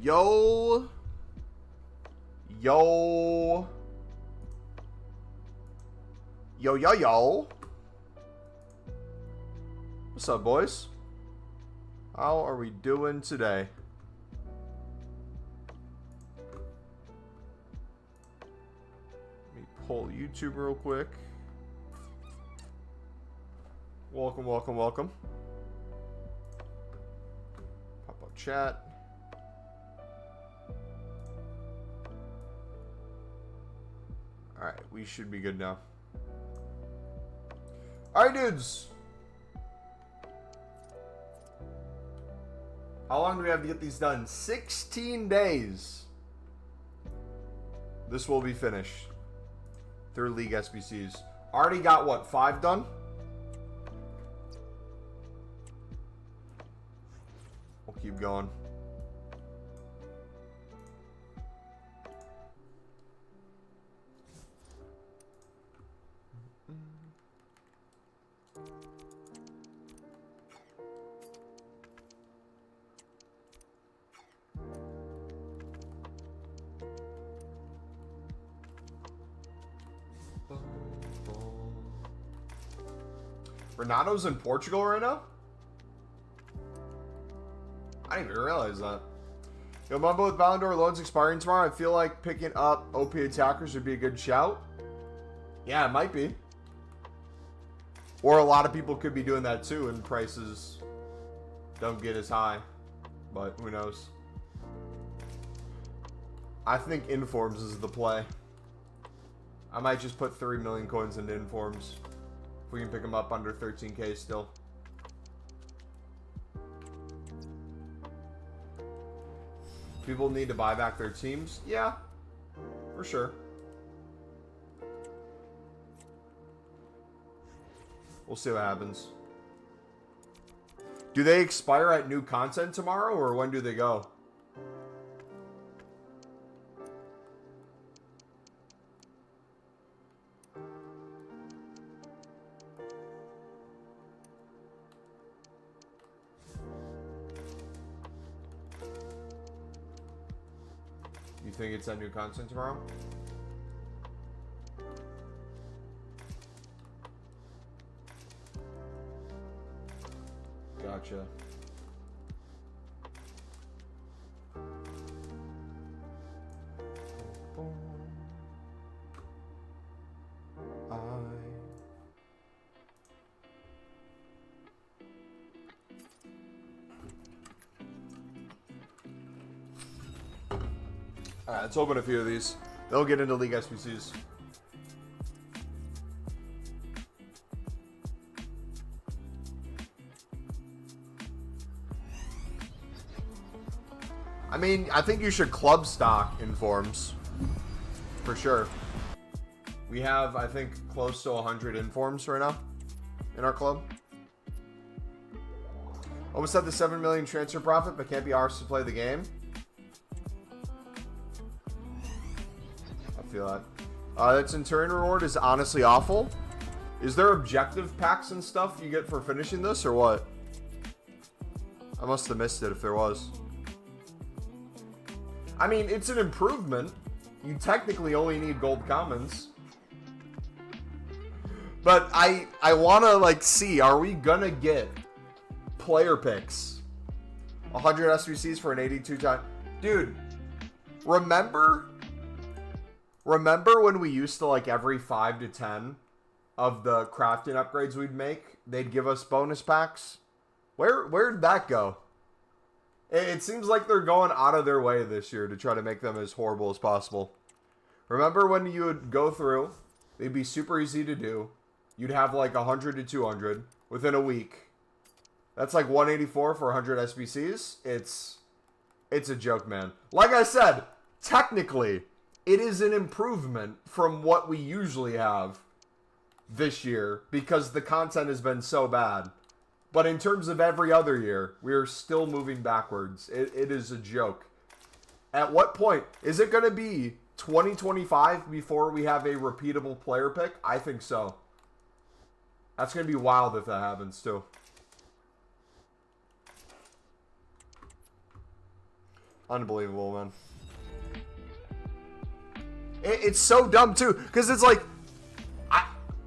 Yo. Yo. Yo, yo, yo. What's up, boys? How are we doing today? Let me pull YouTube real quick. Welcome, welcome, welcome. Pop up chat. Alright, we should be good now. Alright, dudes. How long do we have to get these done? 16 days. This will be finished. Through League SBCs. Already got, what, 5 done? We'll keep going. Renato's in Portugal right now? I didn't even realize that. Yo, Mumbo, with Ballon d'Or loans expiring tomorrow, I feel like picking up OP attackers would be a good shout. Yeah, it might be. Or a lot of people could be doing that too, and prices don't get as high. But who knows? I think Informs is the play. I might just put 3 million coins into Informs. We can pick them up under 13k still. People need to buy back their teams? Yeah, for sure. We'll see what happens. Do they expire at new content tomorrow, or when do they go? You think it's at new content tomorrow? Gotcha. Alright, let's open a few of these. They'll get into League SBCs. I mean, I think you should club stock Informs. For sure. We have, I think, close to 100 Informs right now in our club. Almost had the 7 million transfer profit, but can't be ours to play the game. Feel that. That Centurion reward is honestly awful. Is there objective packs and stuff you get for finishing this, or what? I must have missed it if there was. I mean, it's an improvement. You technically only need gold commons. But I want to, like, see, are we gonna get player picks? 100 SBCs for an 82 time. Dude, remember when we used to, like, every 5 to 10 of the crafting upgrades we'd make, they'd give us bonus packs? Where'd that go? It seems like they're going out of their way this year to try to make them as horrible as possible. Remember when you would go through, they'd be super easy to do. You'd have like 100 to 200 within a week. That's like 184 for 100 SBCs. It's a joke, man. Like I said, technically, it is an improvement from what we usually have this year because the content has been so bad. But in terms of every other year, we are still moving backwards. It is a joke. At what point? Is it going to be 2025 before we have a repeatable player pick? I think so. That's going to be wild if that happens too. Unbelievable, man. It's so dumb, too, because it's like,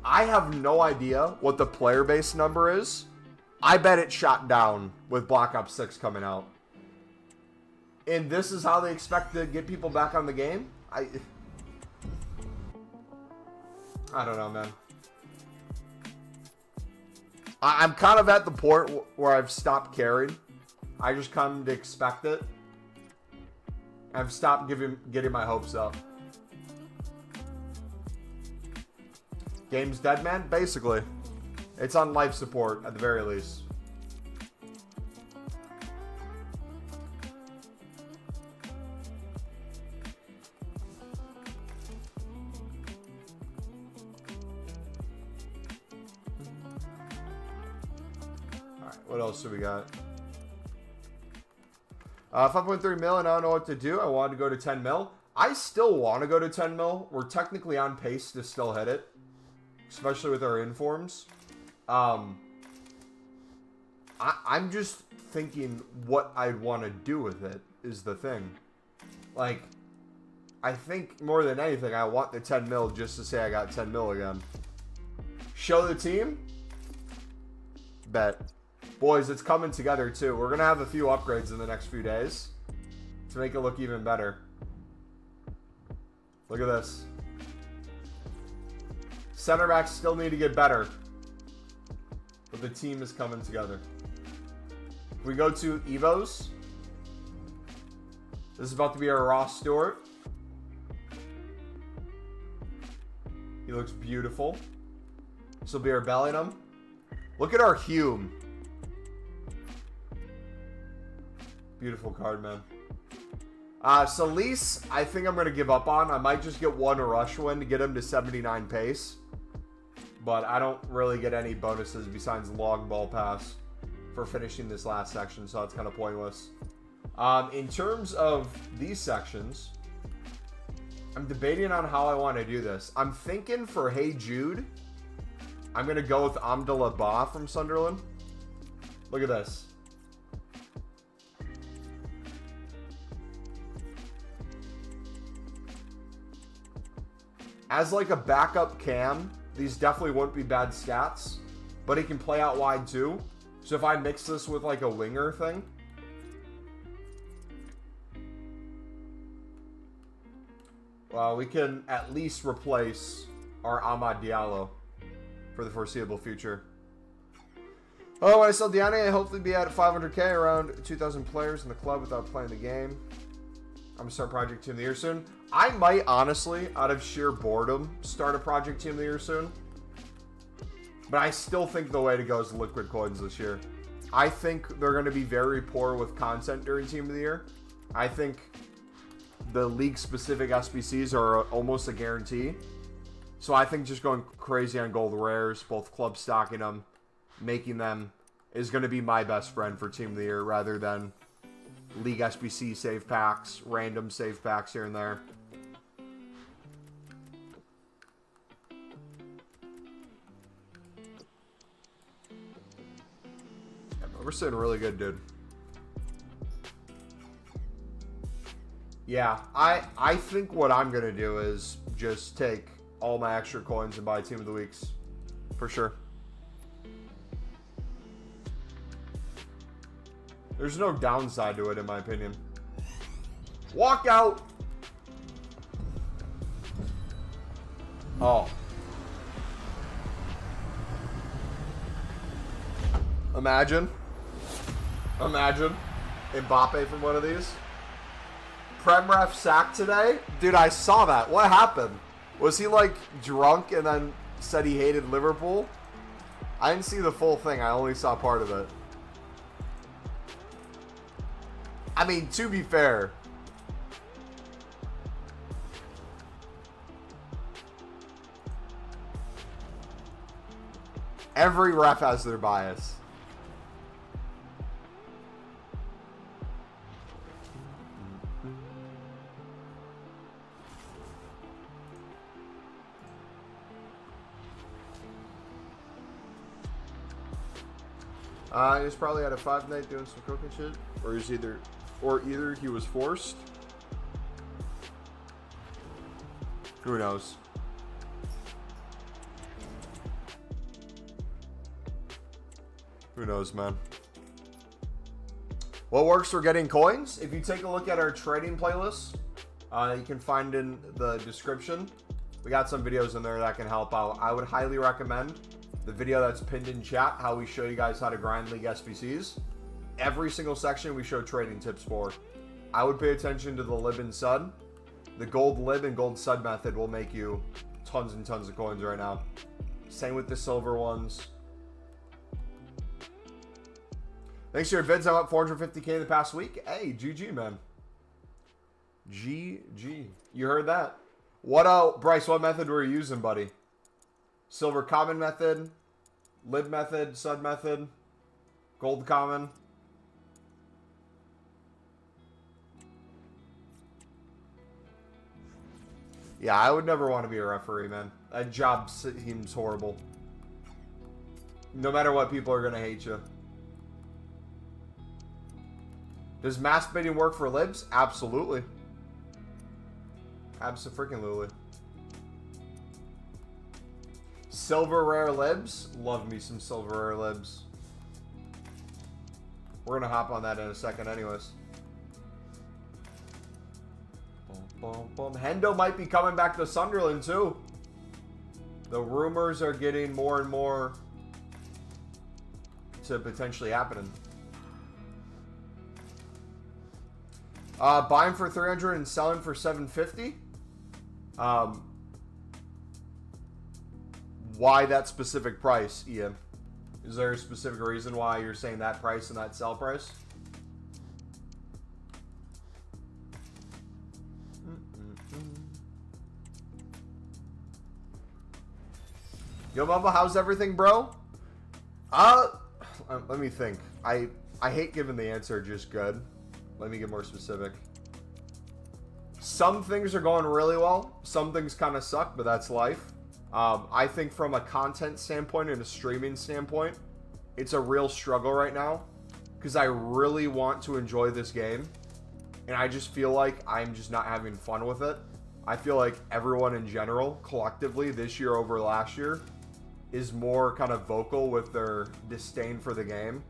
I have no idea what the player base number is. I bet it shot down with Black Ops 6 coming out. And this is how they expect to get people back on the game? I don't know, man. I'm kind of at the point where I've stopped caring. I just come to expect it. I've stopped getting my hopes up. Game's dead, man? Basically. It's on life support, at the very least. Alright, what else do we got? 5.3 mil, and I don't know what to do. I wanted to go to 10 mil. I still want to go to 10 mil. We're technically on pace to still hit it. Especially with our informs. I'm just thinking what I'd want to do with it is the thing. Like, I think more than anything, I want the 10 mil just to say I got 10 mil again. Show the team? Bet. Boys, it's coming together too. We're going to have a few upgrades in the next few days to make it look even better. Look at this. Center backs still need to get better. But the team is coming together. If we go to Evos. This is about to be our Ross Stewart. He looks beautiful. This will be our Bellingham. Look at our Hume. Beautiful card, man. Solis, I think I'm going to give up on. I might just get one rush win to get him to 79 pace. But I don't really get any bonuses besides long ball pass for finishing this last section, so that's kind of pointless. In terms of these sections, I'm debating on how I want to do this. I'm thinking for Hey Jude, I'm going to go with Amdallah Ba from Sunderland. Look at this. As like a backup cam, these definitely wouldn't be bad stats, but he can play out wide too. So if I mix this with like a winger thing, well, we can at least replace our Amad Diallo for the foreseeable future. Oh, when I sell Diane, I hopefully be at 500k, around 2,000 players in the club without playing the game. I'm going to start Project Team of the Year soon. I might, honestly, out of sheer boredom, start a Project Team of the Year soon. But I still think the way to go is Liquid Coins this year. I think they're going to be very poor with content during Team of the Year. I think the league-specific SBCs are almost a guarantee. So I think just going crazy on gold rares, both club stocking them, making them, is going to be my best friend for Team of the Year, rather than League SBC save packs, random save packs here and there. Yeah, we're sitting really good, dude. Yeah, I think what I'm going to do is just take all my extra coins and buy Team of the Weeks. For sure. There's no downside to it, in my opinion. Walk out! Oh. Imagine. Imagine. Mbappe from one of these. Prem ref sacked today? Dude, I saw that. What happened? Was he, like, drunk and then said he hated Liverpool? I didn't see the full thing. I only saw part of it. I mean, to be fair, every ref has their bias. He was probably at a 5 night doing some cooking shit, or he's either or either he was forced. Who knows? Who knows, man? What works for getting coins? If you take a look at our trading playlist, you can find in the description. We got some videos in there that can help out. I would highly recommend the video that's pinned in chat, how we show you guys how to grind League SBCs. Every single section we show trading tips for. I would pay attention to the lib and sud. The gold lib and gold sud method will make you tons and tons of coins right now. Same with the silver ones. Thanks to your vids, I'm up 450k in the past week. Hey, GG, man. GG. You heard that? What, Bryce, what method were you using, buddy? Silver common method, lib method, sud method, gold common. Yeah, I would never want to be a referee, man. That job seems horrible. No matter what, people are going to hate you. Does mass bidding work for libs? Absolutely. Abso-freaking-lutely. Silver rare libs? Love me some silver rare libs. We're going to hop on that in a second anyways. Boom, boom. Hendo might be coming back to Sunderland too. The rumors are getting more and more to potentially happening. Buying for 300 and selling for 750. Why that specific price, Ian? Is there a specific reason why you're saying that price and that sell price? Yo, Mumbo, how's everything, bro? Let me think. I hate giving the answer just good. Let me get more specific. Some things are going really well. Some things kind of suck, but that's life. I think from a content standpoint and a streaming standpoint, it's a real struggle right now because I really want to enjoy this game. And I just feel like I'm just not having fun with it. I feel like everyone in general, collectively, this year over last year, is more kind of vocal with their disdain for the game.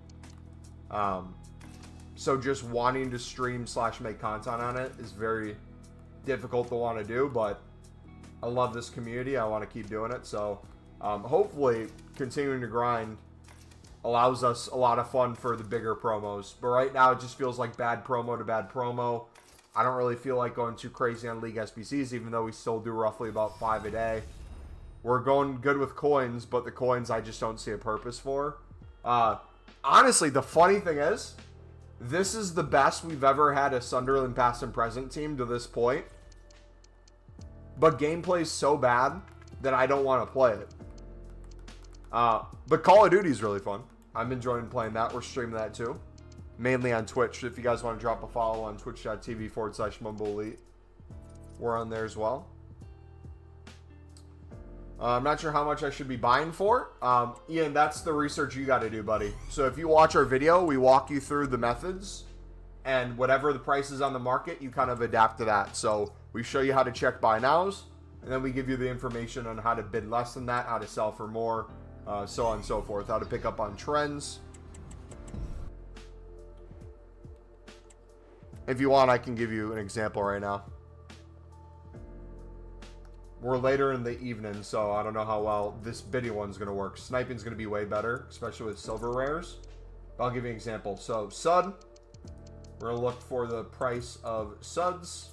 So just wanting to stream / make content on it is very difficult to want to do, but I love this community. I want to keep doing it. So hopefully continuing to grind allows us a lot of fun for the bigger promos. But right now it just feels like bad promo to bad promo. I don't really feel like going too crazy on League SBCs, even though we still do roughly about 5 a day. We're going good with coins, but the coins I just don't see a purpose for. Honestly, the funny thing is, this is the best we've ever had a Sunderland past and present team to this point. But gameplay is so bad that I don't want to play it. But Call of Duty is really fun. I'm enjoying playing that. We're streaming that too. Mainly on Twitch. If you guys want to drop a follow on twitch.tv/MumboElite. We're on there as well. I'm not sure how much I should be buying for. Ian, that's the research you got to do, buddy. So if you watch our video, we walk you through the methods. And whatever the price is on the market, you kind of adapt to that. So we show you how to check buy nows. And then we give you the information on how to bid less than that, how to sell for more, so on and so forth. How to pick up on trends. If you want, I can give you an example right now. We're later in the evening, so I don't know how well this bidding one's going to work. Sniping's going to be way better, especially with silver rares. But I'll give you an example. So, Sud. We're going to look for the price of Suds.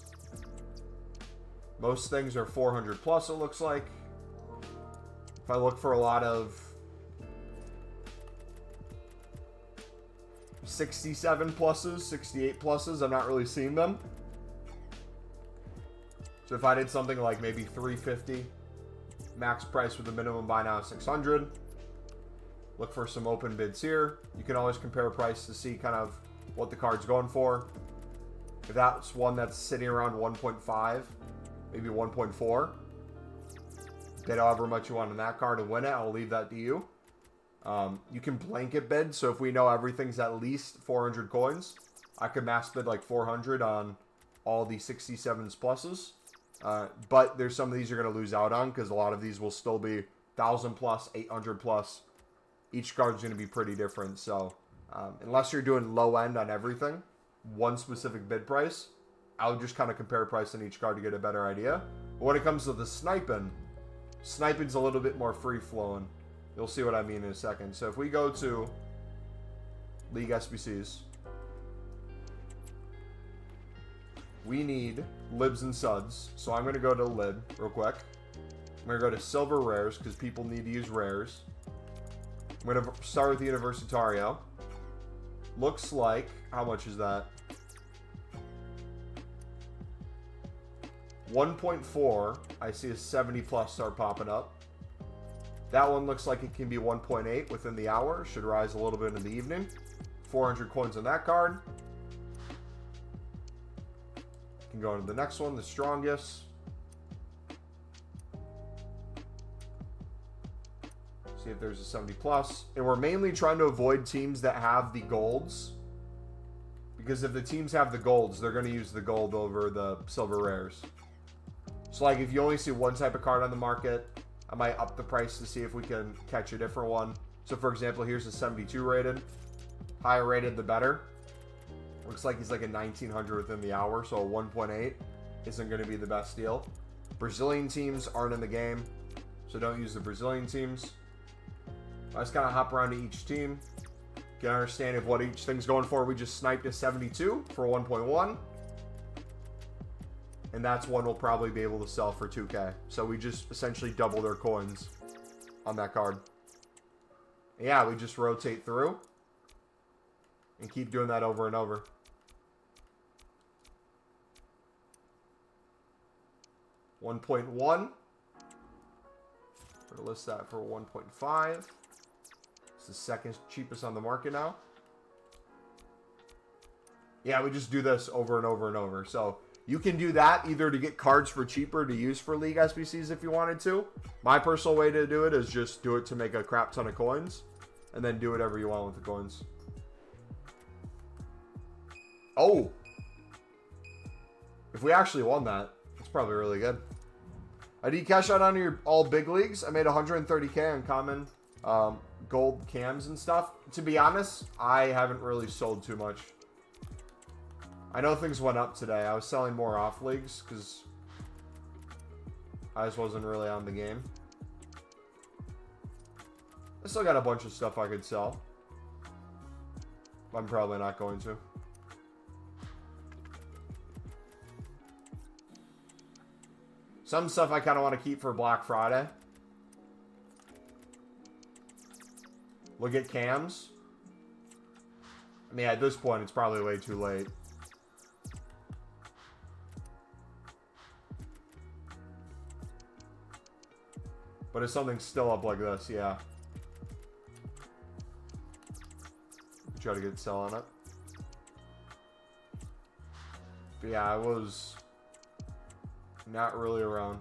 Most things are 400 plus, it looks like. If I look for a lot of 67 pluses, 68 pluses, I'm not really seeing them. So if I did something like maybe 350, max price with the minimum buy now 600. Look for some open bids here. You can always compare price to see kind of what the card's going for. If that's one that's sitting around 1.5, maybe 1.4, bid however much you want on that card and win it. I'll leave that to you. You can blanket bid. So if we know everything's at least 400 coins, I could max bid like 400 on all the 67s pluses. But there's some of these you're going to lose out on because a lot of these will still be 1,000 plus, 800 plus. Each card's going to be pretty different. So unless you're doing low end on everything, one specific bid price, I'll just kind of compare price on each card to get a better idea. But when it comes to the sniping's a little bit more free-flowing. You'll see what I mean in a second. So if we go to League SBCs, we need libs and suds. So I'm going to go to lib real quick. I'm going to go to silver rares because people need to use rares. I'm going to start with the Universitario. Looks like, how much is that? 1.4. I see a 70 plus start popping up. That one looks like it can be 1.8 within the hour. Should rise a little bit in the evening. 400 coins on that card. Can go to the next one, the strongest. See if there's a 70 plus. And we're mainly trying to avoid teams that have the golds. Because if the teams have the golds, they're going to use the gold over the silver rares. So like if you only see one type of card on the market, I might up the price to see if we can catch a different one. So for example, here's a 72 rated. Higher rated, the better. Looks like he's like a 1900 within the hour, so a 1.8 isn't going to be the best deal. Brazilian teams aren't in the game, so don't use the Brazilian teams. I just kind of hop around to each team, get an understanding of what each thing's going for. We just sniped a 72 for 1.1. And that's one we'll probably be able to sell for 2K. So we just essentially double their coins on that card. And yeah, we just rotate through and keep doing that over and over. $1.1. We're going to list that for 1.5. It's the second cheapest on the market now. Yeah, we just do this over and over and over. So you can do that either to get cards for cheaper to use for League SBCs if you wanted to. My personal way to do it is just do it to make a crap ton of coins. And then do whatever you want with the coins. Oh! If we actually won that, it's probably really good. I did cash out on your all big leagues. I made 130K on common gold cams and stuff. To be honest, I haven't really sold too much. I know things went up today. I was selling more off leagues because I just wasn't really on the game. I still got a bunch of stuff I could sell. I'm probably not going to. Some stuff I kind of want to keep for Black Friday. Look at cams. I mean, at this point, it's probably way too late. But if something's still up like this, yeah. Try to get sell on it. But yeah, I was not really around.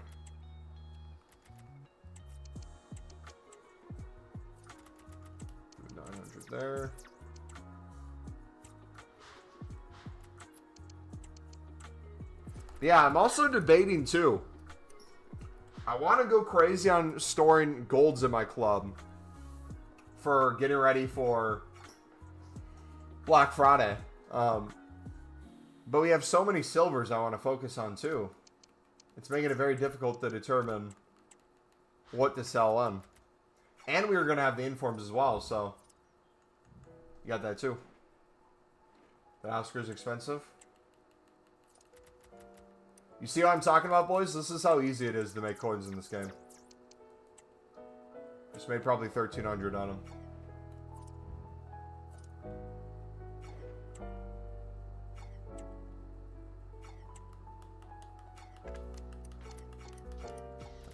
$900 there. Yeah, I'm also debating too. I want to go crazy on storing golds in my club for getting ready for Black Friday. But we have so many silvers I want to focus on too. It's making it very difficult to determine what to sell on. And we were going to have the informs as well, so you got that too. The Oscar's expensive. You see what I'm talking about, boys? This is how easy it is to make coins in this game. Just made probably 1,300 on them.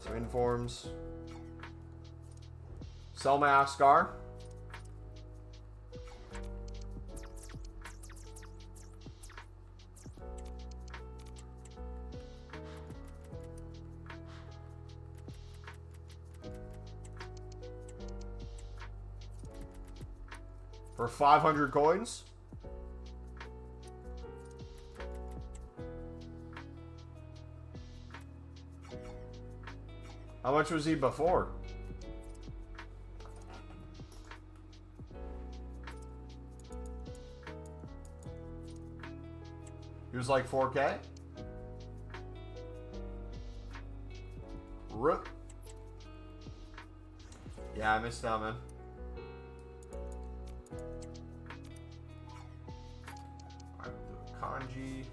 Some informs. Sell my Oscar. For 500 coins. How much was he before? He was like 4K? Rip. Yeah, I missed out, man. Alright, Kanji.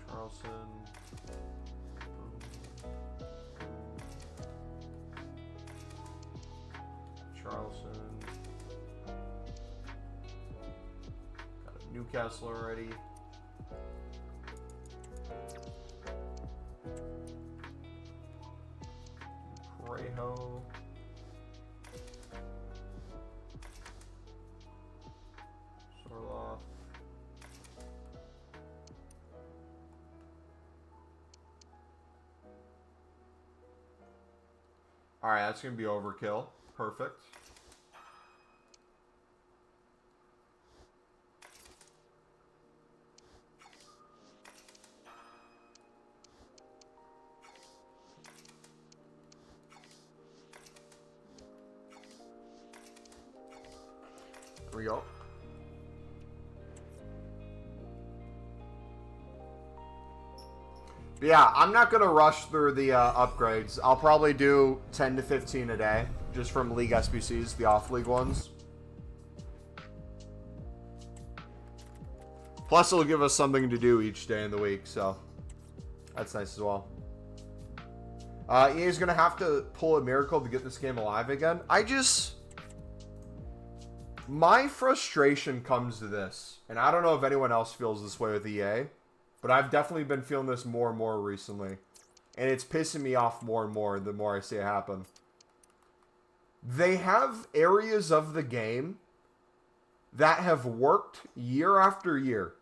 Charleston. Charleston. Got a Newcastle already. Reho. Sorloth. Alright, that's going to be overkill. Perfect. Here we go. But yeah, I'm not going to rush through the upgrades. I'll probably do 10 to 15 a day, just from League SBCs, the off-league ones. Plus, it'll give us something to do each day in the week, so that's nice as well. EA is going to have to pull a miracle to get this game alive again. My frustration comes to this, and I don't know if anyone else feels this way with EA, but I've definitely been feeling this more and more recently. And it's pissing me off more and more the more I see it happen. They have areas of the game that have worked year after year.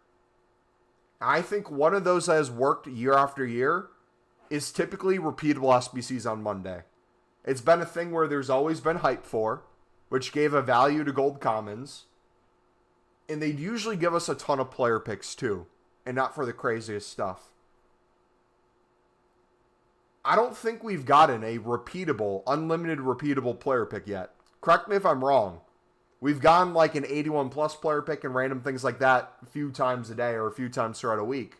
I think one of those that has worked year after year is typically repeatable SBCs on Monday. It's been a thing where there's always been hype for, which gave a value to gold commons. And they'd usually give us a ton of player picks too, and not for the craziest stuff. I don't think we've gotten a repeatable, unlimited repeatable player pick yet. Correct me if I'm wrong. We've gotten like an 81 plus player pick and random things like that a few times a day or a few times throughout a week.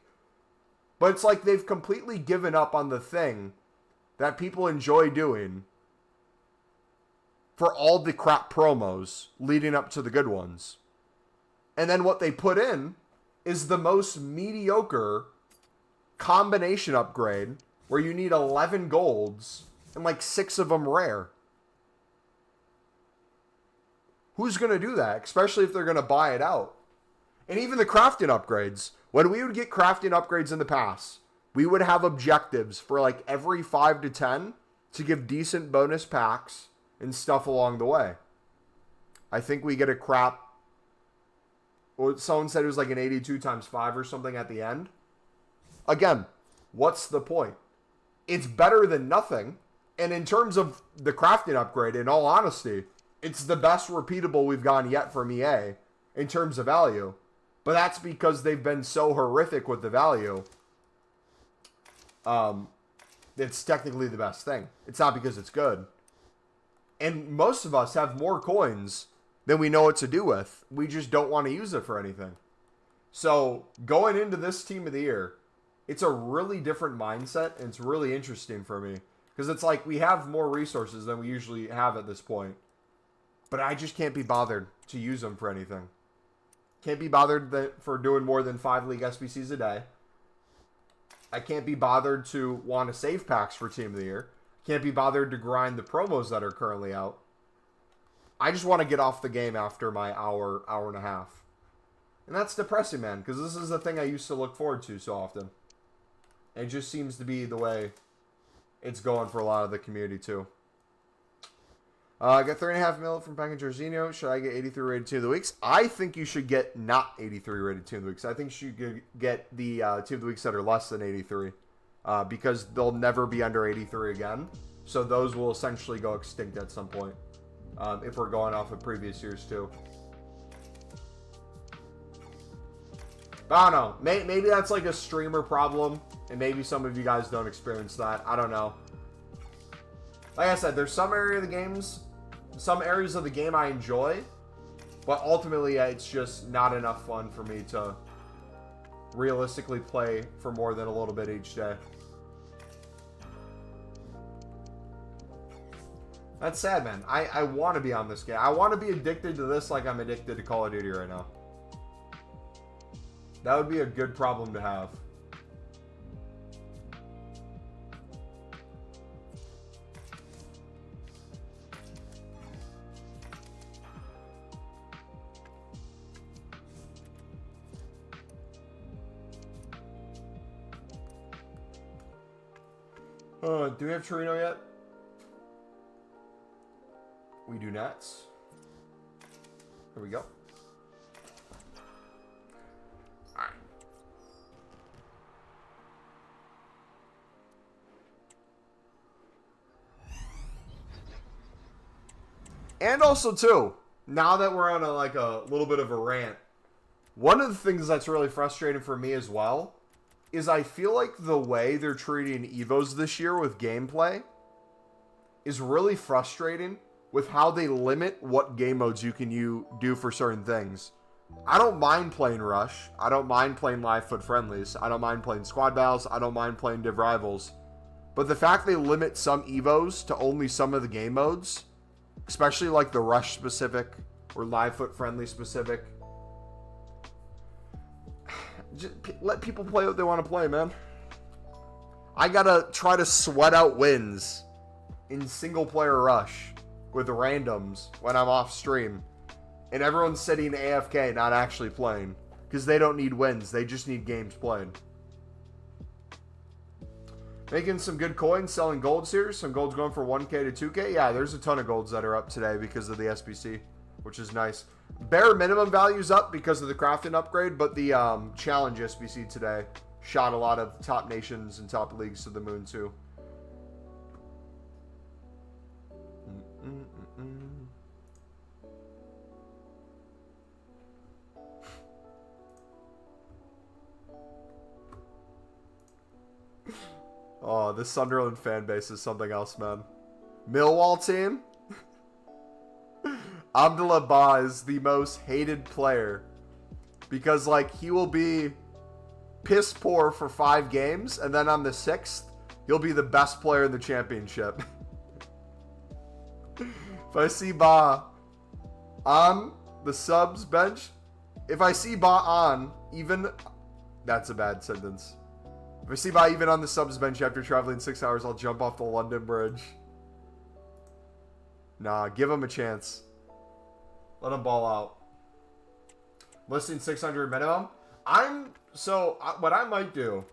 But it's like they've completely given up on the thing that people enjoy doing for all the crap promos leading up to the good ones. And then what they put in is the most mediocre combination upgrade where you need 11 golds and like 6 of them rare. Who's going to do that? Especially if they're going to buy it out. And even the crafting upgrades. When we would get crafting upgrades in the past, we would have objectives for like every 5 to 10 to give decent bonus packs and stuff along the way. I think we get a crap. Well, someone said it was like an 82 times 5 or something at the end. Again, what's the point? It's better than nothing. And in terms of the crafting upgrade, in all honesty, it's the best repeatable we've gotten yet from EA in terms of value. But that's because they've been so horrific with the value. It's technically the best thing. It's not because it's good. And most of us have more coins than we know what to do with. We just don't want to use it for anything. So going into this Team of the Year, it's a really different mindset, and it's really interesting for me. Because it's like we have more resources than we usually have at this point. But I just can't be bothered to use them for anything. Can't be bothered for doing more than 5 League SBCs a day. I can't be bothered to want to save packs for Team of the Year. Can't be bothered to grind the promos that are currently out. I just want to get off the game after my hour and a half. And that's depressing, man, because this is the thing I used to look forward to so often. It just seems to be the way it's going for a lot of the community, too. I got 3.5 mil from Pack and Jorginho. Should I get 83 rated Team of the Weeks? I think you should get not 83 rated Team of the Weeks. I think you should get the Team of the Weeks that are less than 83. Because they'll never be under 83 again. So those will essentially go extinct at some point. If we're going off of previous years too. But I don't know. Maybe that's like a streamer problem. And maybe some of you guys don't experience that. I don't know. Like I said, there's some areas of the game I enjoy, but ultimately it's just not enough fun for me to realistically play for more than a little bit each day. That's sad, man. I want to be on this game. I want to be addicted to this like I'm addicted to Call of Duty right now. That would be a good problem to have. Do we have Torino yet? We do not. Here we go. Alright. And also, too, now that we're on a little bit of a rant, one of the things that's really frustrating for me as well is I feel like the way they're treating Evos this year with gameplay is really frustrating with how they limit what game modes you can do for certain things. I don't mind playing Rush. I don't mind playing Live Foot Friendlies. I don't mind playing Squad Battles. I don't mind playing Div Rivals. But the fact they limit some Evos to only some of the game modes, especially like the Rush specific or Live Foot Friendly specific, just let people play what they want to play, man. I gotta try to sweat out wins in single player Rush with randoms when I'm off stream, and everyone's sitting AFK not actually playing because they don't need wins, they just need games played. Making some good coins, selling golds here. Some golds going for 1k to 2k. Yeah, there's a ton of golds that are up today because of the SBC, which is nice. Bare minimum value's up because of the crafting upgrade, but the challenge SBC today shot a lot of top nations and top leagues to the moon too. Oh, this Sunderland fan base is something else, man. Millwall team? Abdullah Ba is the most hated player because, like, he will be piss poor for 5 games, and then on the 6th, he'll be the best player in the championship. If I see Ba on the subs bench, if I see Ba on, even... That's a bad sentence. If I see Ba even on the subs bench after traveling 6 hours, I'll jump off the London Bridge. Nah, give him a chance. Let him ball out. Listing 600 minimum. What I might do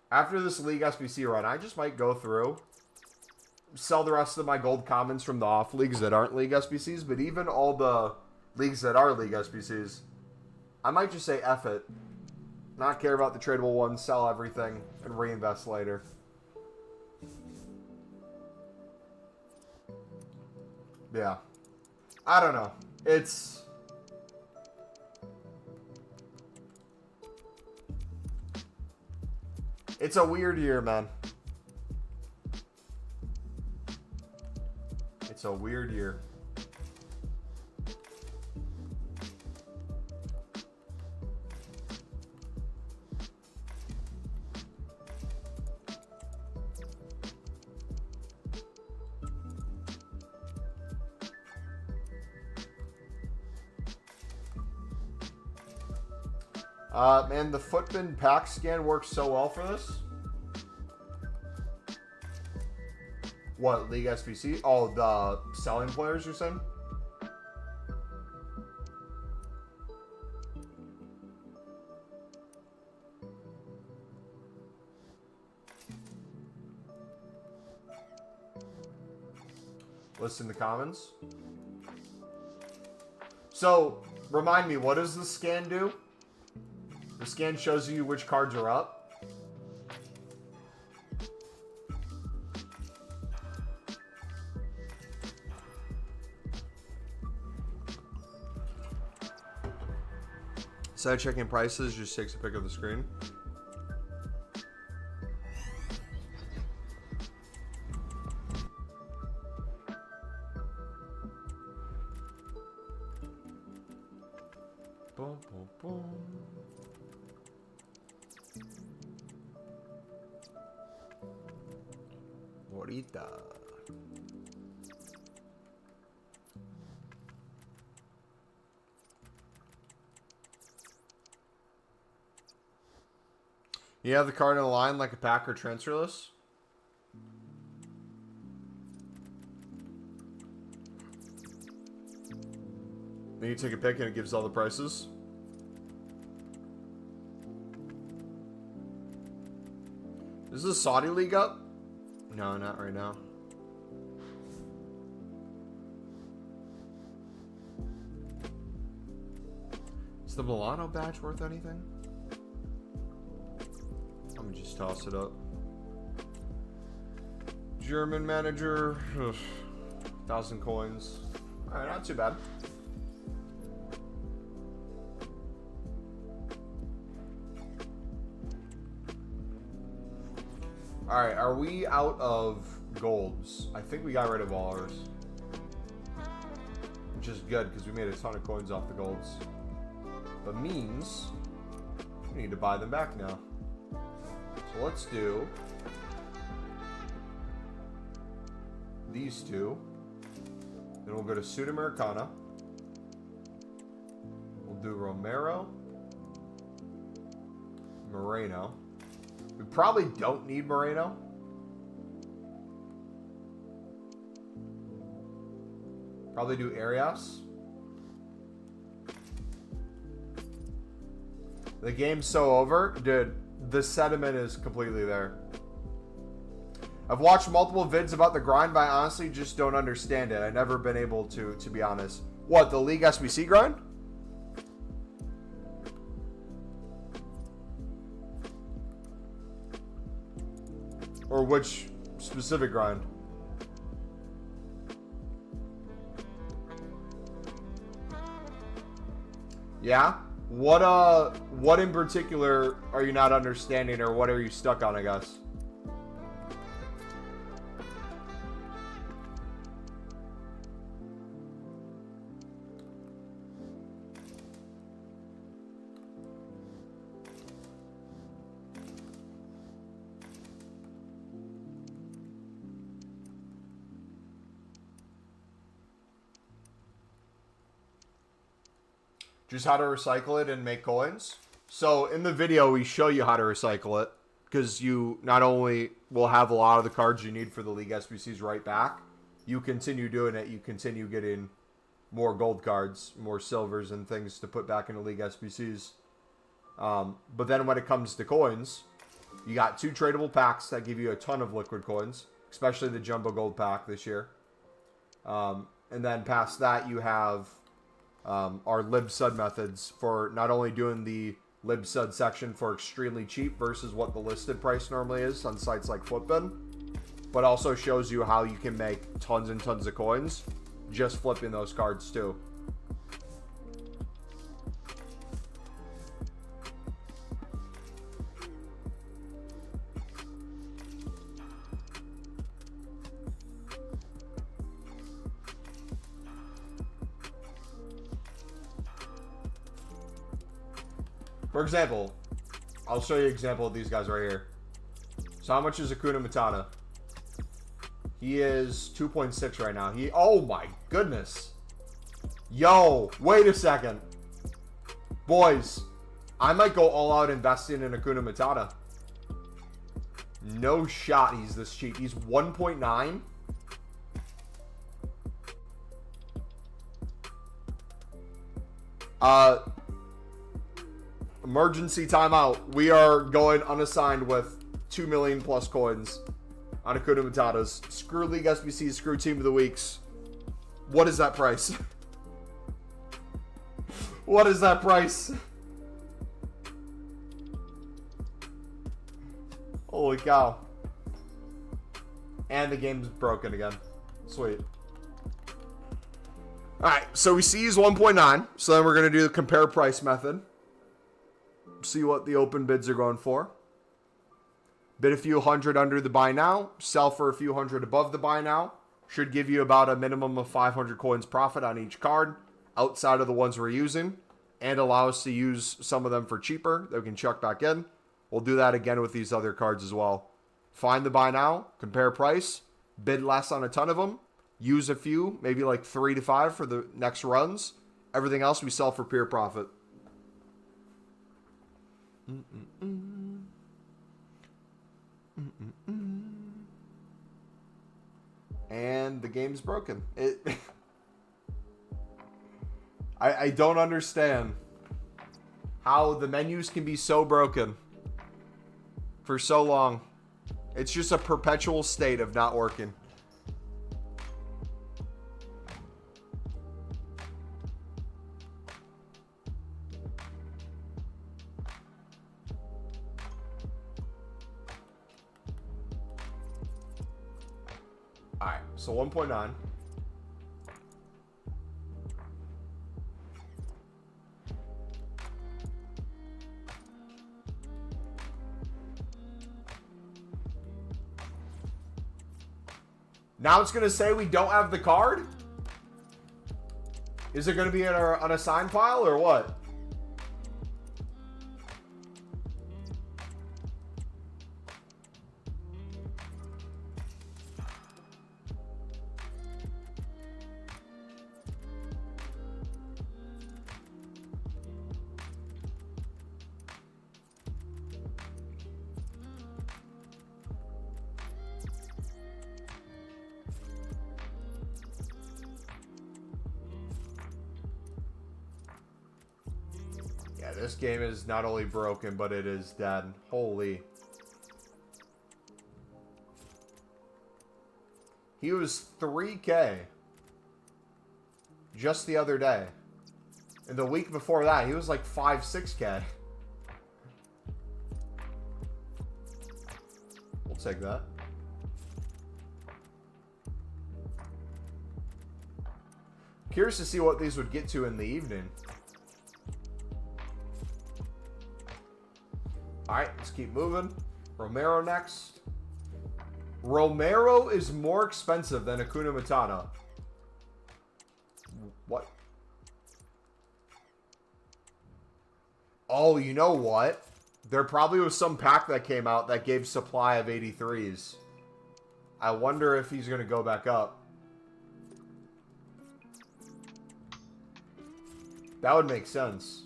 after this League SBC run, I just might go through, sell the rest of my gold commons from the off leagues that aren't League SBCs, but even all the leagues that are League SBCs, I might just say F it. Not care about the tradable ones, sell everything, and reinvest later. Yeah. I don't know. It's a weird year, man. It's a weird year. Man, the Footbin pack scan works so well for this. What, League SBC? Oh, the selling players, you're saying? List in the comments. So, remind me, what does the scan do? The scan shows you which cards are up. Instead of checking prices, just takes a pic of the screen. Morita. You have the card in the line like a pack or transfer list? Then you take a pick and it gives all the prices. Is the Saudi League up? No, not right now. Is the Milano badge worth anything? I'm gonna just toss it up. German manager, 1,000 coins. Alright, not too bad. Alright, are we out of golds? I think we got rid of all ours. Which is good, because we made a ton of coins off the golds. But means we need to buy them back now. So let's do these two. Then we'll go to Sudamericana. We'll do Romero. Moreno. We probably don't need Moreno. Probably do Arias. The game's so over. Dude, the sentiment is completely there. I've watched multiple vids about the grind, but I honestly just don't understand it. I've never been able to be honest. What, the League SBC grind? Or which specific grind? Yeah? What in particular are you not understanding, or what are you stuck on, I guess? Just how to recycle it and make coins. So in the video, we show you how to recycle it, because you not only will have a lot of the cards you need for the League SBCs right back, you continue doing it, you continue getting more gold cards, more silvers and things to put back into League SBCs. But then when it comes to coins, you got 2 tradable packs that give you a ton of liquid coins, especially the Jumbo Gold pack this year. And then past that, you have our lib-sud methods for not only doing the lib-sud section for extremely cheap versus what the listed price normally is on sites like Flipbin, but also shows you how you can make tons and tons of coins just flipping those cards too. For example, I'll show you an example of these guys right here. So how much is Akuna Matata? He is 2.6 right now. Oh my goodness. Yo, wait a second. Boys, I might go all out investing in Akuna Matata. No shot he's this cheap. He's 1.9. Emergency timeout. We are going unassigned with 2 million plus coins on Akuna Matatas. Screw League SBC, screw Team of the Weeks. What is that price? What is that price? Holy cow. And the game's broken again. Sweet. Alright, so we see he's 1.9. So then we're going to do the compare price method. See what the open bids are going for. Bid a few hundred under the buy now. Sell for a few hundred above the buy now. Should give you about a minimum of 500 coins profit on each card outside of the ones we're using. and allow us to use some of them for cheaper that we can chuck back in. We'll do that again with these other cards as well. Find the buy now, compare price, bid less on a ton of them, use a few, maybe like 3 to 5 for the next runs. Everything else we sell for pure profit. And the game's broken. I don't understand how the menus can be so broken for so long. It's just a perpetual state of not working. Alright, so 1.9. Now it's going to say we don't have the card? Is it going to be in our unassigned pile or what? Yeah, this game is not only broken, but it is dead. Holy. He was 3K just the other day. And the week before that, he was like 5, 6K. We'll take that. Curious to see what these would get to in the evening. Alright, let's keep moving. Romero next. Romero is more expensive than Hakuna Matata. What? Oh, you know what? There probably was some pack that came out that gave supply of 83s. I wonder if he's going to go back up. That would make sense.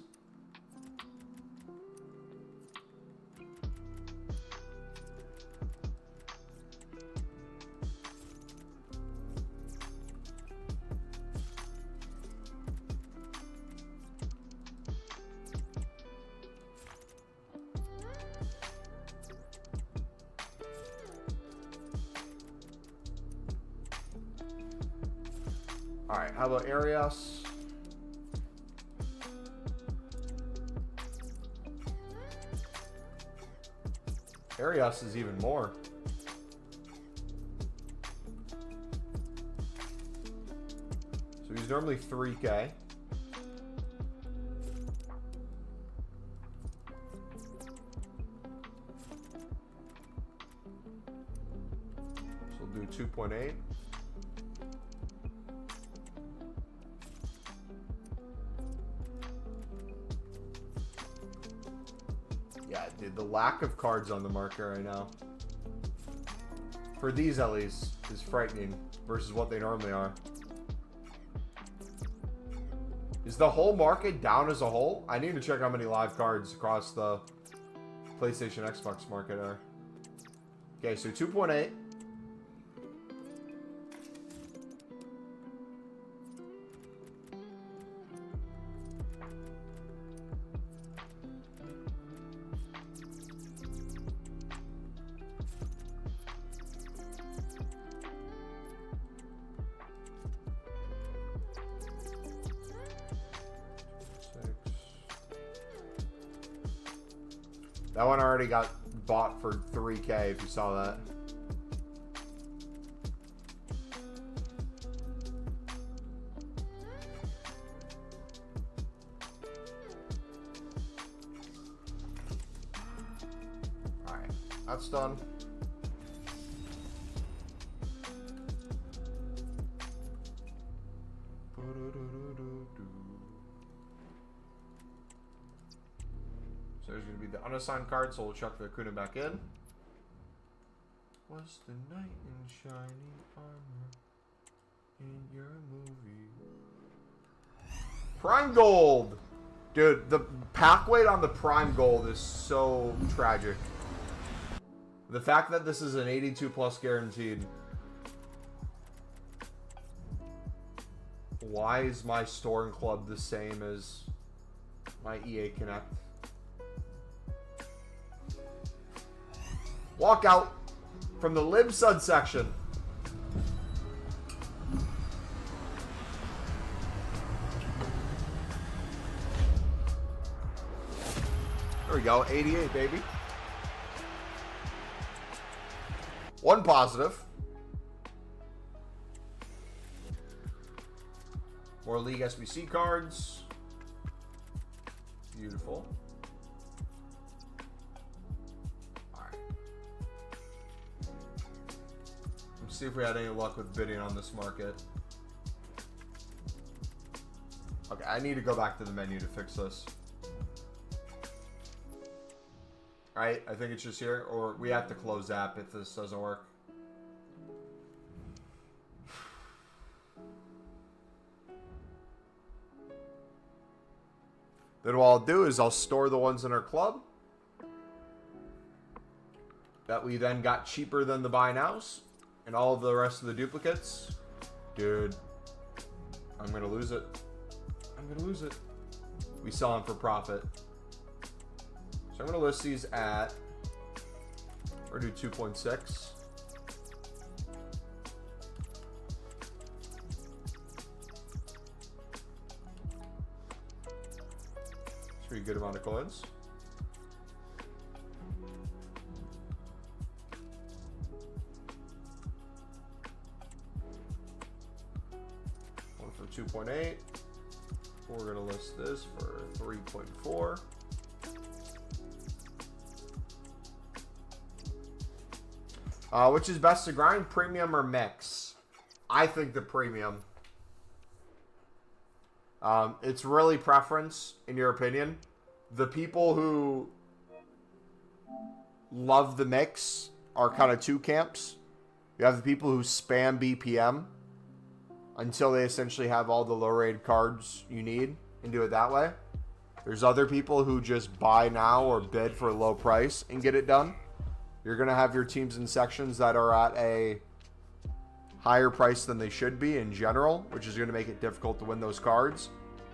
Alright, how about Arias? Arias is even more. So he's normally 3K. So we'll do 2.8. Yeah, dude, the lack of cards on the market right now, for these at least, is frightening versus what they normally are. Is the whole market down as a whole? I need to check how many live cards across the PlayStation Xbox market are. Okay, so 2.8. That one already got bought for 3K if you saw that. Alright, that's done. So there's going to be the unassigned card, so we'll chuck the Acuna back in. Was the knight in shining armor in your movie? Prime Gold! Dude, the pack weight on the Prime Gold is so tragic. The fact that this is an 82 plus guaranteed. Why is my Storing Club the same as my EA Connect? Walk out from the Lib Sud section. There we go, 88, baby. One positive. More League SBC cards. Beautiful. Alright. Let's see if we had any luck with bidding on this market. Okay, I need to go back to the menu to fix this. Alright, I think it's just here. Or we have to close app if this doesn't work. Then what I'll do is I'll store the ones in our club that we then got cheaper than the buy nows, and all of the rest of the duplicates. Dude, I'm gonna lose it. I'm gonna lose it. We sell them for profit. So I'm gonna list these at, we're gonna do 2.6. Pretty good amount of coins. One for 2.8. We're gonna list this for 3.4. Which is best to grind, premium or mix? I think the premium. It's really preference, in your opinion. The people who love the mix are kind of two camps. You have the people who spam BPM until they essentially have all the low-rated cards you need and do it that way. There's other people who just buy now or bid for a low price and get it done. You're going to have your teams and sections that are at a higher price than they should be in general, which is going to make it difficult to win those cards.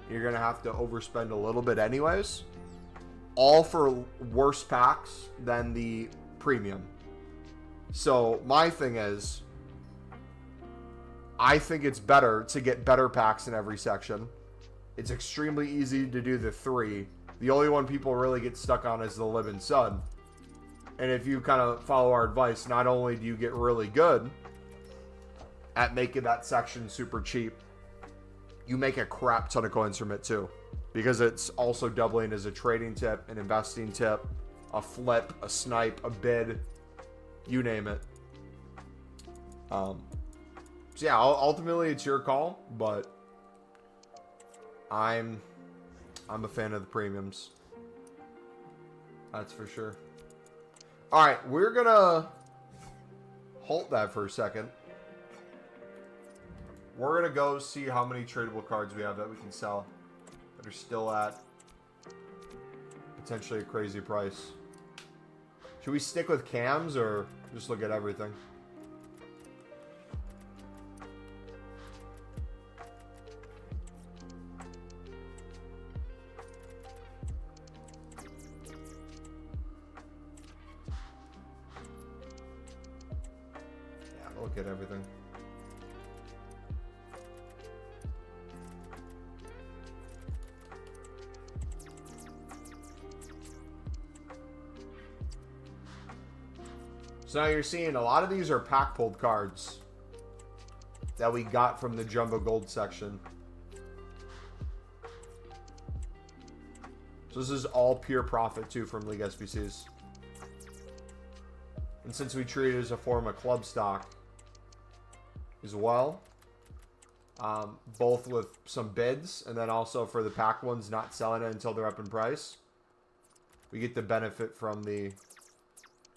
You're going to have to overspend a little bit anyways. All for worse packs than the premium. So my thing is, I think it's better to get better packs in every section. It's extremely easy to do the 3. The only one people really get stuck on is the Lib and Sud. And if you kind of follow our advice, not only do you get really good at making that section super cheap, you make a crap ton of coins from it too, because it's also doubling as a trading tip, an investing tip, a flip, a snipe, a bid, you name it. So yeah, ultimately it's your call, but I'm a fan of the premiums. That's for sure. All right, we're gonna halt that for a second. We're going to go see how many tradable cards we have that we can sell that are still at potentially a crazy price. Should we stick with cams or just look at everything? Yeah, look at everything. So now you're seeing a lot of these are pack pulled cards that we got from the Jumbo Gold section. So this is all pure profit too from League SBCs. And since we treat it as a form of club stock as well, both with some bids and then also for the pack ones not selling it until they're up in price, we get the benefit from the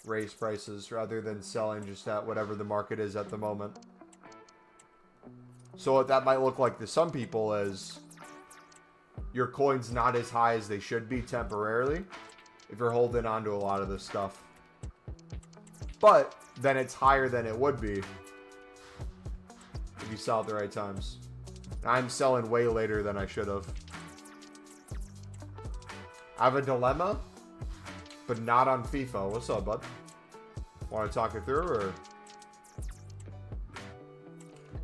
raised prices rather than selling just at whatever the market is at the moment. So what that might look like to some people is your coin's not as high as they should be temporarily if you're holding on to a lot of this stuff. But then it's higher than it would be if you sell at the right times. I'm selling way later than I should have. I have a dilemma, but not on FIFA. What's up, bud? Want to talk it through, or?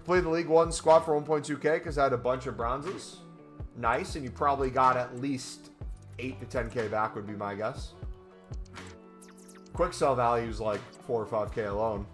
Played the League One squad for 1.2k because I had a bunch of bronzes. Nice, and you probably got at least 8 to 10k back would be my guess. Quick sell value is like 4 or 5k alone.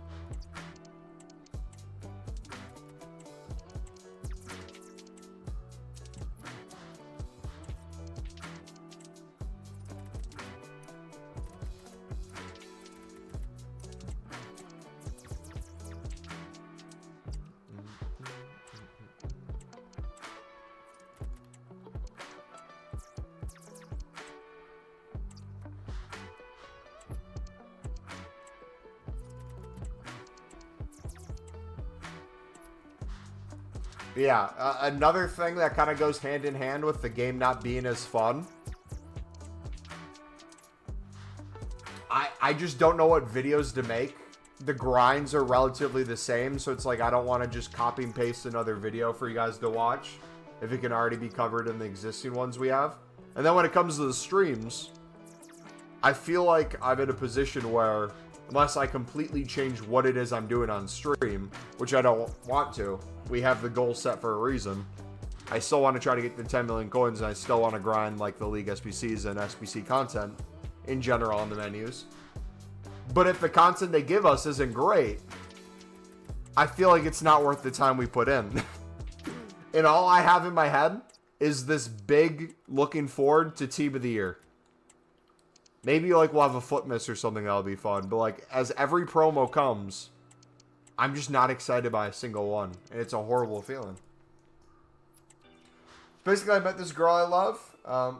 Yeah, another thing that kind of goes hand in hand with the game not being as fun. I just don't know what videos to make. The grinds are relatively the same, so it's like I don't want to just copy and paste another video for you guys to watch if it can already be covered in the existing ones we have. And then when it comes to the streams, I feel like I'm in a position where unless I completely change what it is I'm doing on stream, which I don't want to, we have the goal set for a reason. I still want to try to get the 10 million coins, and I still want to grind like the League SBCs and SBC content in general on the menus. But if the content they give us isn't great, I feel like it's not worth the time we put in. And all I have in my head is this big looking forward to Team of the Year. Maybe like we'll have a foot miss or something that'll be fun. But like as every promo comes, I'm just not excited by a single one. And it's a horrible feeling. Basically, I met this girl I love.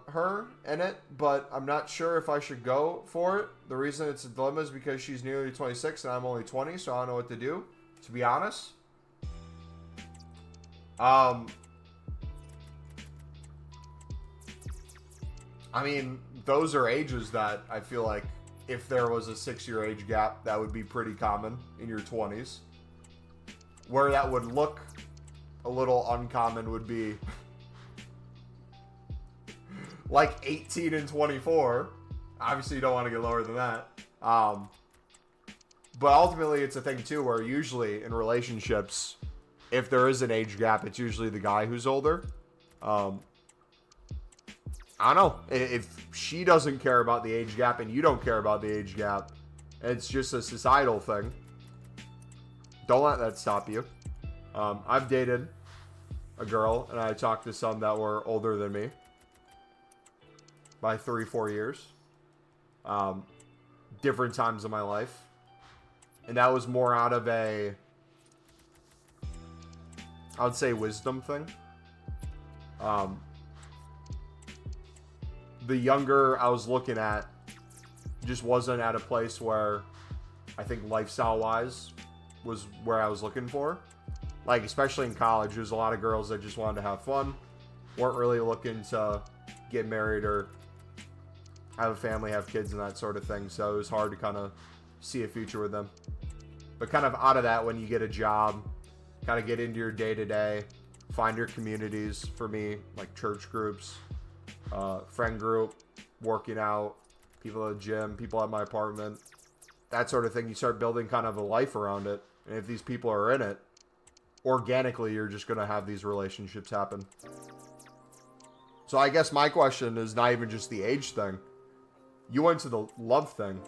Her in it. But I'm not sure if I should go for it. The reason it's a dilemma is because she's nearly 26 and I'm only 20. So I don't know what to do, to be honest. I mean, those are ages that I feel like if there was a 6-year age gap, that would be pretty common in your 20s. Where that would look a little uncommon would be like 18 and 24. Obviously, you don't want to get lower than that. But ultimately, it's a thing, too, where usually in relationships, if there is an age gap, it's usually the guy who's older. I don't know. If she doesn't care about the age gap and you don't care about the age gap, it's just a societal thing. Don't let that stop you. I've dated a girl, and I talked to some that were older than me by 3-4 years. Different times in my life. And that was more out of a, I would say, wisdom thing. The younger I was looking at just wasn't at a place where I think lifestyle-wise was where I was looking for. Like, especially in college, there's a lot of girls that just wanted to have fun, weren't really looking to get married or have a family, have kids, and that sort of thing. So it was hard to kind of see a future with them. But kind of out of that, when you get a job, kind of get into your day-to-day, find your communities. For me, like church groups, friend group, working out, people at the gym, people at my apartment, that sort of thing. You start building kind of a life around it. And if these people are in it, organically, you're just going to have these relationships happen. So I guess my question is not even just the age thing. You went to the love thing.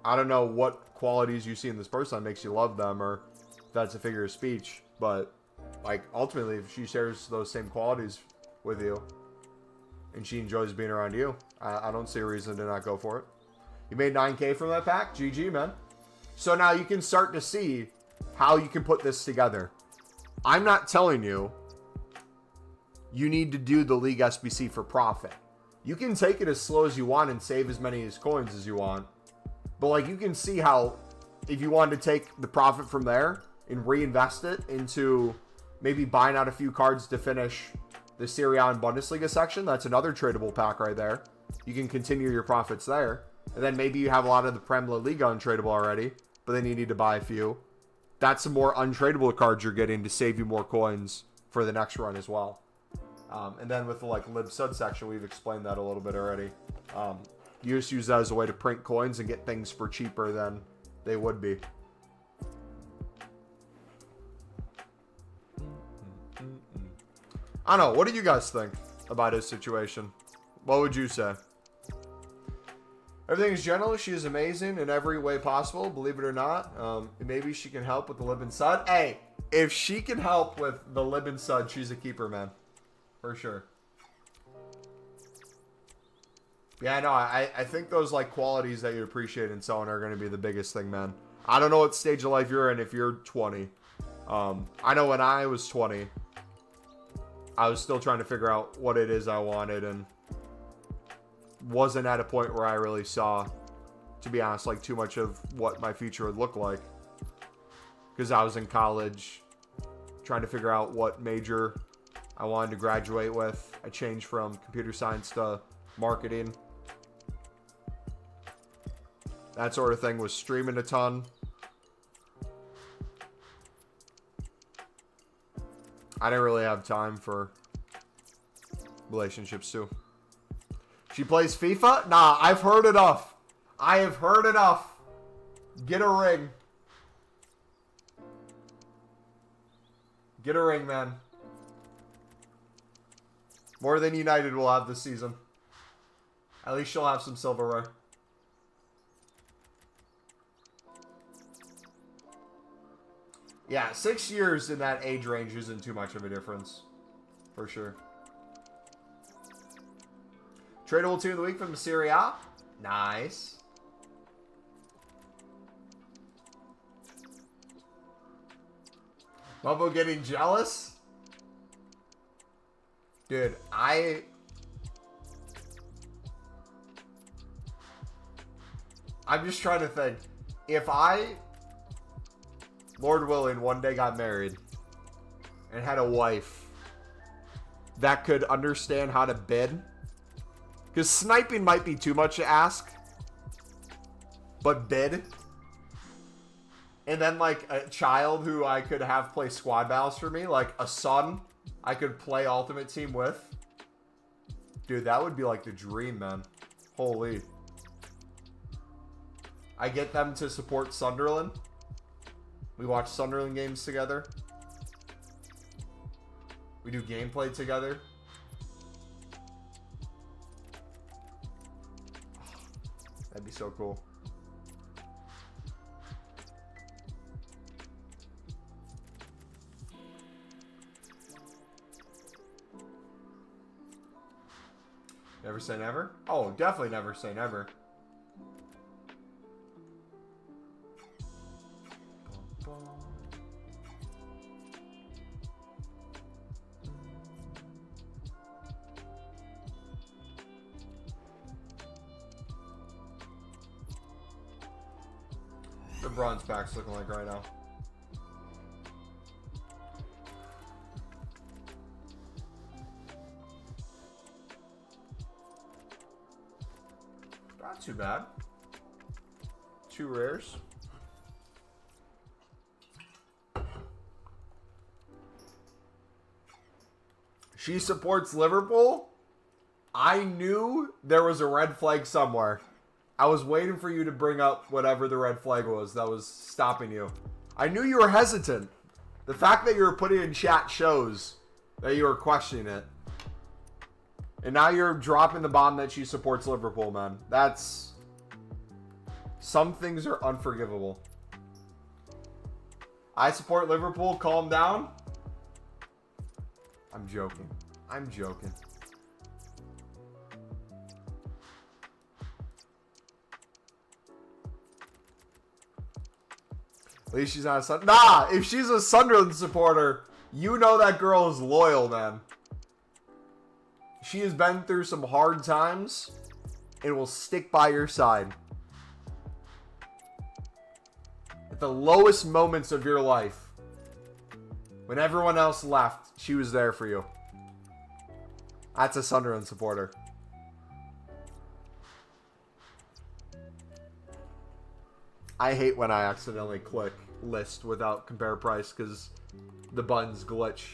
I don't know what qualities you see in this person that makes you love them, or if that's a figure of speech. But, like, ultimately, if she shares those same qualities with you, and she enjoys being around you, I don't see a reason to not go for it. You made 9K from that pack? GG, man. So now you can start to see how you can put this together. I'm not telling you you need to do the League SBC for profit. You can take it as slow as you want and save as many coins as you want. But, like, you can see how if you wanted to take the profit from there and reinvest it into maybe buying out a few cards to finish the Serie A and Bundesliga section, that's another tradable pack right there. You can continue your profits there. And then maybe you have a lot of the Prem La Liga untradeable already, but then you need to buy a few. That's some more untradeable cards you're getting to save you more coins for the next run as well. And then with the like lib sud section, we've explained that a little bit already. You just use that as a way to print coins and get things for cheaper than they would be. I don't know. What do you guys think about his situation? What would you say? Everything is general. She is amazing in every way possible, believe it or not. Maybe she can help with the lib and sud. Hey, if she can help with the lib and sud, she's a keeper, man. For sure. Yeah, no, I think those like qualities that you appreciate in someone are going to be the biggest thing, man. I don't know what stage of life you're in if you're 20. I know when I was 20, I was still trying to figure out what it is I wanted and wasn't at a point where I really saw, to be honest, like too much of what my future would look like. Because I was in college trying to figure out what major I wanted to graduate with. I changed from computer science to marketing. That sort of thing. Was streaming a ton. I didn't really have time for relationships too. She plays FIFA? Nah, I've heard enough. I have heard enough. Get a ring. Get a ring, man. More than United will have this season. At least she'll have some silverware. Yeah, 6 years in that age range isn't too much of a difference. For sure. Tradable team of the week from Serie A. Nice. Mumbo getting jealous? Dude, I'm just trying to think. If I, Lord willing, one day got married and had a wife that could understand how to bid, because sniping might be too much to ask, but bid, and then like a child who I could have play squad battles for me, like a son I could play Ultimate Team with. Dude, that would be like the dream, man. Holy. I get them to support Sunderland. We watch Sunderland games together. We do gameplay together. That'd be so cool. Never say never? Oh, definitely never say never. The bronze pack's looking like right now. Not too bad. 2 rares. She supports Liverpool? I knew there was a red flag somewhere. I was waiting for you to bring up whatever the red flag was that was stopping you. I knew you were hesitant. The fact that you were putting it in chat shows that you were questioning it. And now you're dropping the bomb that she supports Liverpool, man. That's... Some things are unforgivable. I support Liverpool. Calm down. I'm joking. I'm joking. At least she's not a Sunderland. Nah, if she's a Sunderland supporter, you know that girl is loyal, man. She has been through some hard times and will stick by your side. At the lowest moments of your life, when everyone else left, she was there for you. That's a Sunderland supporter. I hate when I accidentally click list without compare price because the buttons glitch.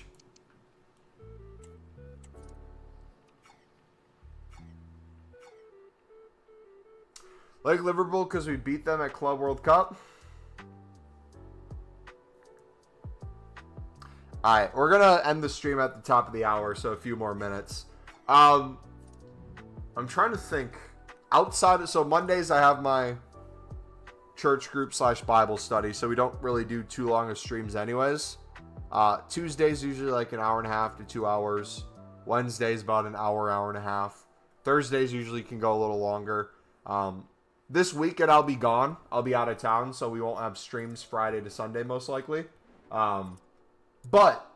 Like Liverpool because we beat them at Club World Cup. Alright, we're going to end the stream at the top of the hour, so a few more minutes. I'm trying to think. Outside of... So Mondays I have my church group / Bible study, so we don't really do too long of streams anyways. Tuesdays usually like an hour and a half to 2 hours. Wednesdays about an hour, hour and a half. Thursdays usually can go a little longer. This weekend I'll be gone. I'll be out of town, so we won't have streams Friday to Sunday most likely. But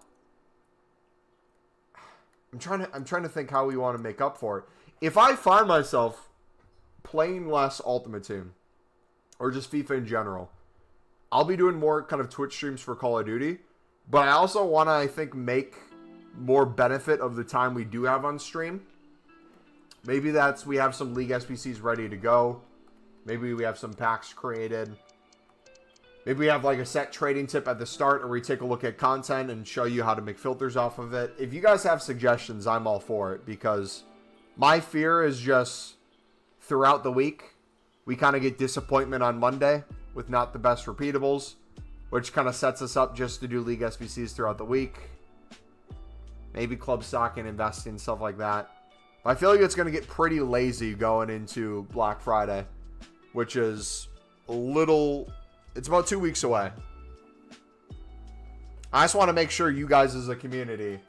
I'm trying to think how we want to make up for it. If I find myself playing less Ultimate Team or just FIFA in general, I'll be doing more kind of Twitch streams for Call of Duty. But I also want to, I think, make more benefit of the time we do have on stream. Maybe that's we have some League SBCs ready to go. Maybe we have some packs created. Maybe we have like a set trading tip at the start, or we take a look at content and show you how to make filters off of it. If you guys have suggestions, I'm all for it, because my fear is just throughout the week, we kind of get disappointment on Monday with not the best repeatables, which kind of sets us up just to do League SBCs throughout the week. Maybe club stock and investing, stuff like that. I feel like it's going to get pretty lazy going into Black Friday, which is a little... It's about 2 weeks away. I just want to make sure you guys as a community,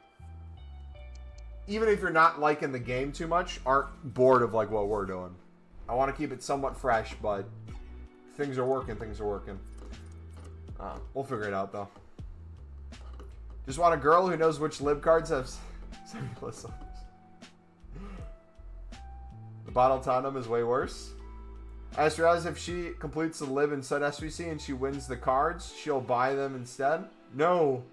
even if you're not liking the game too much, aren't bored of like what we're doing. I want to keep it somewhat fresh, but things are working. We'll figure it out though. Just want a girl who knows which lib cards have 70 plus. The bottle tandem is way worse. I just realized if she completes the lib instead SVC and she wins the cards, she'll buy them instead. No.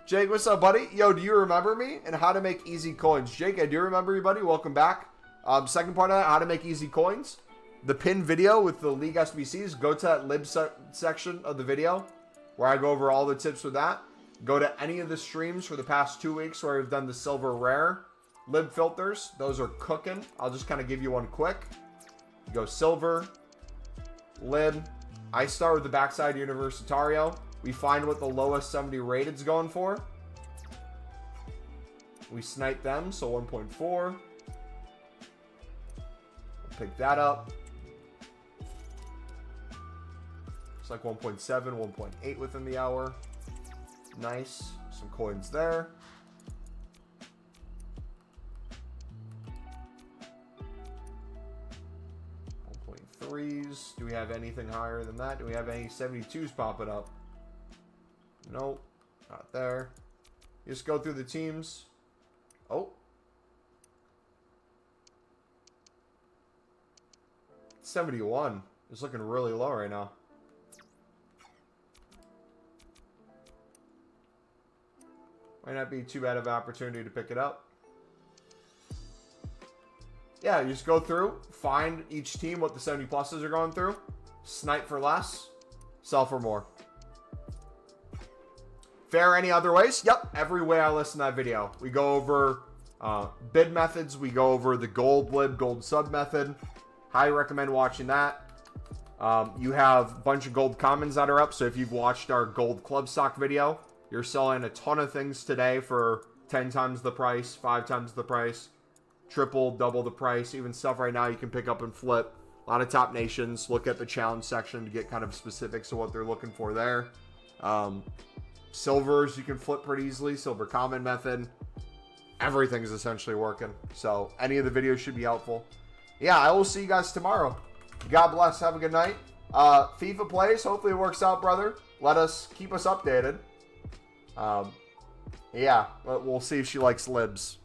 Jake, what's up, buddy? Yo, do you remember me? And how to make easy coins. Jake, I do remember you, buddy. Welcome back. Second part of that, how to make easy coins. The pin video with the League SBCs. Go to that lib section of the video where I go over all the tips with that. Go to any of the streams for the past 2 weeks where I've done the silver rare lib filters. Those are cooking. I'll just kind of give you one quick. You go silver, lib. I start with the backside Universitario. We find what the lowest 70 rated's going for. We snipe them, so 1.4. Pick that up. It's like 1.7, 1.8 within the hour. Nice. Some coins there. 1.3s. Do we have anything higher than that? Do we have any 72s popping up? Nope. Not there. You just go through the teams. Oh. 71. It's looking really low right now. Might not be too bad of an opportunity to pick it up. Yeah, you just go through, find each team what the 70 pluses are going through, snipe for less, sell for more. Fair any other ways? Yep, every way I list in that video. We go over bid methods, we go over the gold lib, gold sub method. Highly recommend watching that. You have a bunch of gold commons that are up, so if you've watched our gold club stock video, you're selling a ton of things today for 10 times the price, 5 times the price, triple, double the price. Even stuff right now you can pick up and flip. A lot of top nations. Look at the challenge section to get kind of specifics of what they're looking for there. Silvers you can flip pretty easily. Silver common method. Everything's essentially working. So any of the videos should be helpful. Yeah, I will see you guys tomorrow. God bless. Have a good night. FIFA plays. Hopefully it works out, brother. Keep us updated. Yeah, we'll see if she likes libs.